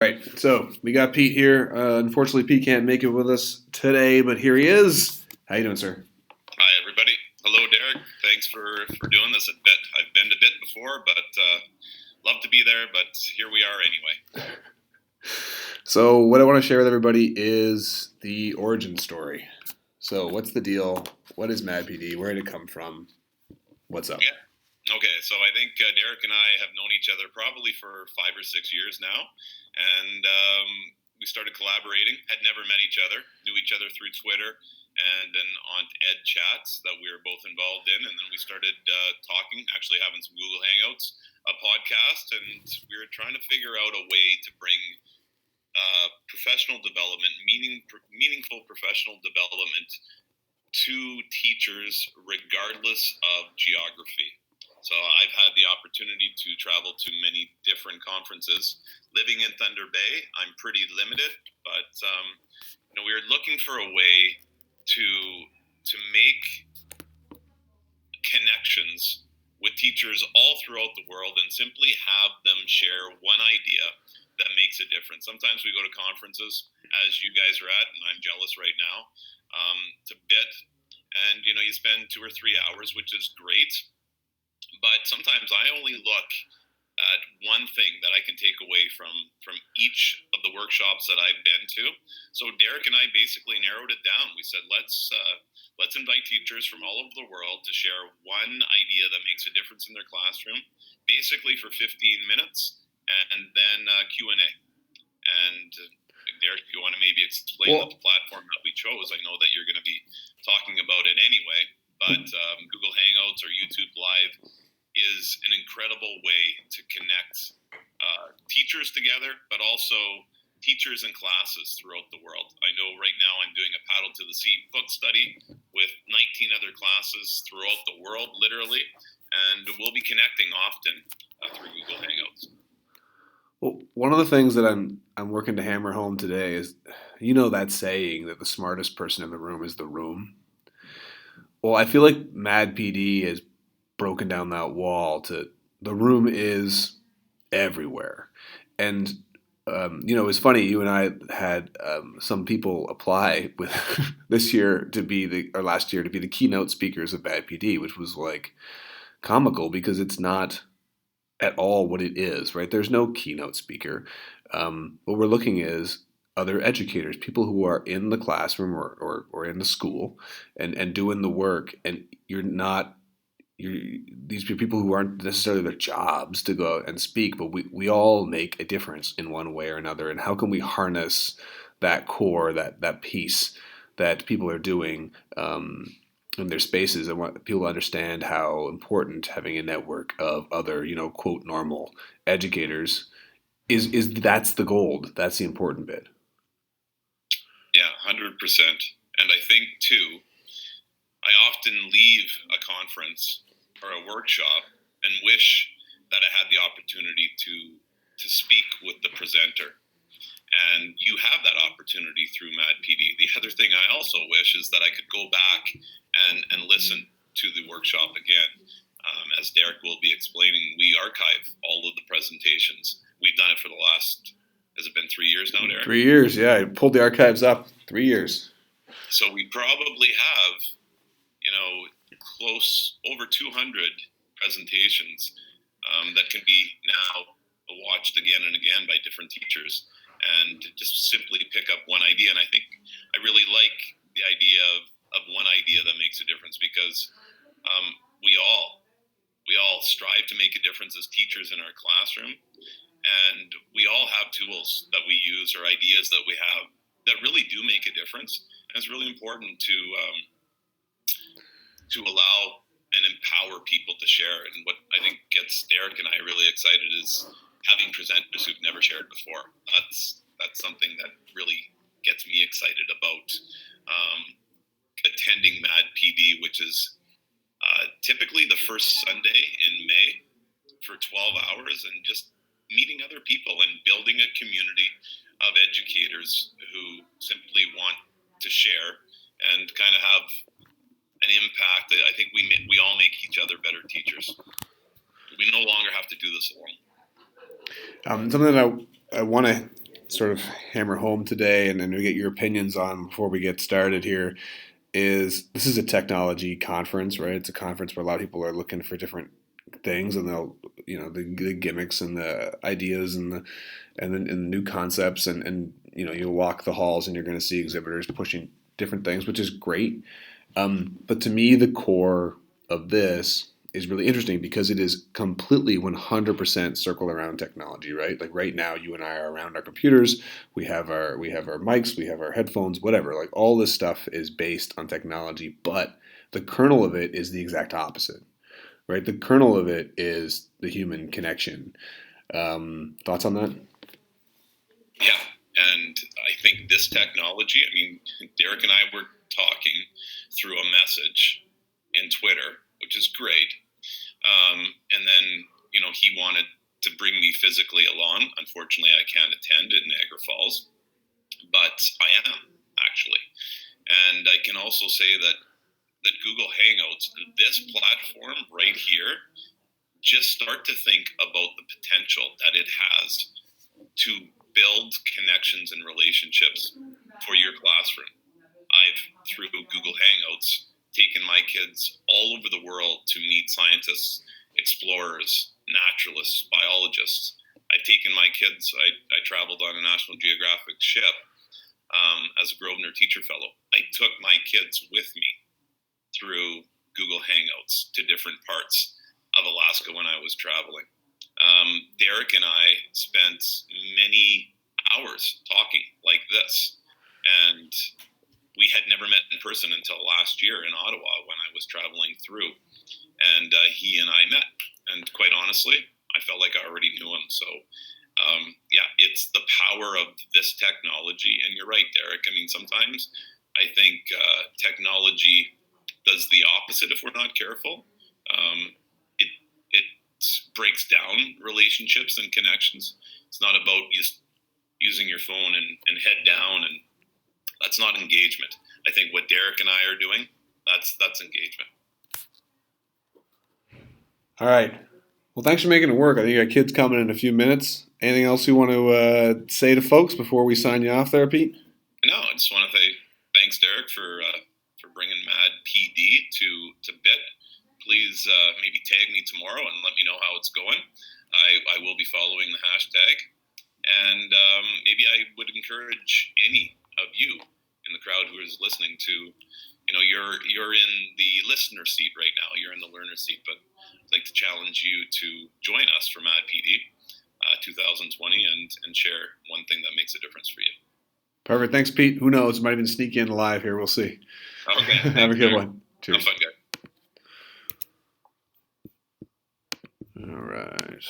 Right, so we got Pete here. Unfortunately, Pete can't make it with us today, but here he is. How you doing, sir? Hi, everybody. Hello, Derek. Thanks for doing this. I've been a bit before, but love to be there. But here we are anyway. So, what I want to share with everybody is the origin story. So, what's the deal? What is Mad PD? Where did it come from? What's up? Yeah. Okay, so I think Derek and I have known each other probably for 5 or 6 years now, and we started collaborating. Had never met each other, knew each other through Twitter and then on Ed chats that we were both involved in, and then we started talking, actually having some Google Hangouts, a podcast, and we were trying to figure out a way to bring professional development, meaningful professional development to teachers regardless of geography. So I've had the opportunity to travel to many different conferences. Living in Thunder Bay, I'm pretty limited, but we were looking for a way to make connections with teachers all throughout the world and simply have them share one idea that makes a difference. Sometimes we go to conferences, as you guys are at, and I'm jealous right now, to bit, and you spend 2 or 3 hours, which is great. But sometimes I only look at one thing that I can take away from each of the workshops that I've been to. So Derek and I basically narrowed it down. We said let's invite teachers from all over the world to share one idea that makes a difference in their classroom, basically for 15 minutes, and then Q&A. And Derek, if you want to maybe explain the platform that we chose, I know that you're going to be talking about it anyway, but Google Hangouts or YouTube Live is an incredible way to connect teachers together, but also teachers and classes throughout the world. I know right now I'm doing a Paddle to the Sea book study with 19 other classes throughout the world, literally, and we'll be connecting often through Google Hangouts. Well, one of the things that I'm working to hammer home today is, that saying that the smartest person in the room is the room. Well, I feel like Mad PD has broken down that wall to the room is everywhere. And it's funny. You and I had some people apply with this year to be or last year to be the keynote speakers of Mad PD, which was like comical because it's not at all what it is. Right? There's no keynote speaker. What we're looking is other educators, people who are in the classroom or in the school and doing the work, and these people who aren't necessarily their jobs to go out and speak, but we all make a difference in one way or another. And how can we harness that core, that piece that people are doing in their spaces? I want people to understand how important having a network of other, quote, normal educators is that's the gold. That's the important bit. Yeah, 100%. And I think, too, I often leave a conference or a workshop and wish that I had the opportunity to speak with the presenter. And you have that opportunity through Mad PD. The other thing I also wish is that I could go back and listen to the workshop again. As Derek will be explaining, we archive all of the presentations. We've done it for the last, has it been 3 years now, Derek? 3 years, yeah. I pulled the archives up. 3 years. So we probably have close over 200 presentations that can be now watched again and again by different teachers, and just simply pick up one idea. And I think I really like the idea of one idea that makes a difference, because we all strive to make a difference as teachers in our classroom, and we all have tools that we use or ideas that we have that really do make a difference. And it's really important to allow and empower people to share. And what I think gets Derek and I really excited is having presenters who've never shared before. That's something that really gets me excited about attending Mad PD, which is typically the first Sunday in May for 12 hours, and just meeting other people and building a community of educators who simply want to share and kind of have an impact. I think we all make each other better teachers. We no longer have to do this alone. Something that I want to sort of hammer home today, and then we get your opinions on before we get started here, is this is a technology conference, right? It's a conference where a lot of people are looking for different things, and they'll, the gimmicks and the ideas and the new concepts, and you'll walk the halls and you're going to see exhibitors pushing different things, which is great. But to me, the core of this is really interesting because it is completely 100% circled around technology, right? Like right now, you and I are around our computers. We have our mics, we have our headphones, whatever. Like all this stuff is based on technology, but the kernel of it is the exact opposite, right? The kernel of it is the human connection. Thoughts on that? Yeah, and I think this technology. I mean, Derek and I were talking through a message in Twitter, which is great. And then, he wanted to bring me physically along. Unfortunately, I can't attend in Niagara Falls, but I am actually. And I can also say that Google Hangouts, this platform right here, just start to think about the potential that it has to build connections and relationships for your classroom. I've, through Google Hangouts, taken my kids all over the world to meet scientists, explorers, naturalists, biologists. I've taken my kids, I traveled on a National Geographic ship as a Grosvenor Teacher Fellow. I took my kids with me through Google Hangouts to different parts of Alaska when I was traveling. Derek and I spent many hours talking like this, and we had never met in person until last year in Ottawa when I was traveling through, and he and I met, and quite honestly, I felt like I already knew him. So yeah, it's the power of this technology. And you're right, Derek. I mean, sometimes I think technology does the opposite if we're not careful. It breaks down relationships and connections. It's not about just using your phone and head down, and that's not engagement. I think what Derek and I are doing, that's engagement. All right. Well, thanks for making it work. I think you got kids coming in a few minutes. Anything else you want to say to folks before we sign you off there, Pete? No, I just want to say thanks, Derek, for bringing Mad PD to BIT. Please maybe tag me tomorrow and let me know how it's going. I will be following the hashtag, and maybe I would encourage any of you in the crowd who is listening to, you're in the listener seat right now. You're in the learner seat, but I'd like to challenge you to join us for Mad PD 2020 and share one thing that makes a difference for you. Perfect. Thanks, Pete. Who knows? Might even sneak in live here. We'll see. Okay. Have a good one. Cheers. Have fun, guys. All right.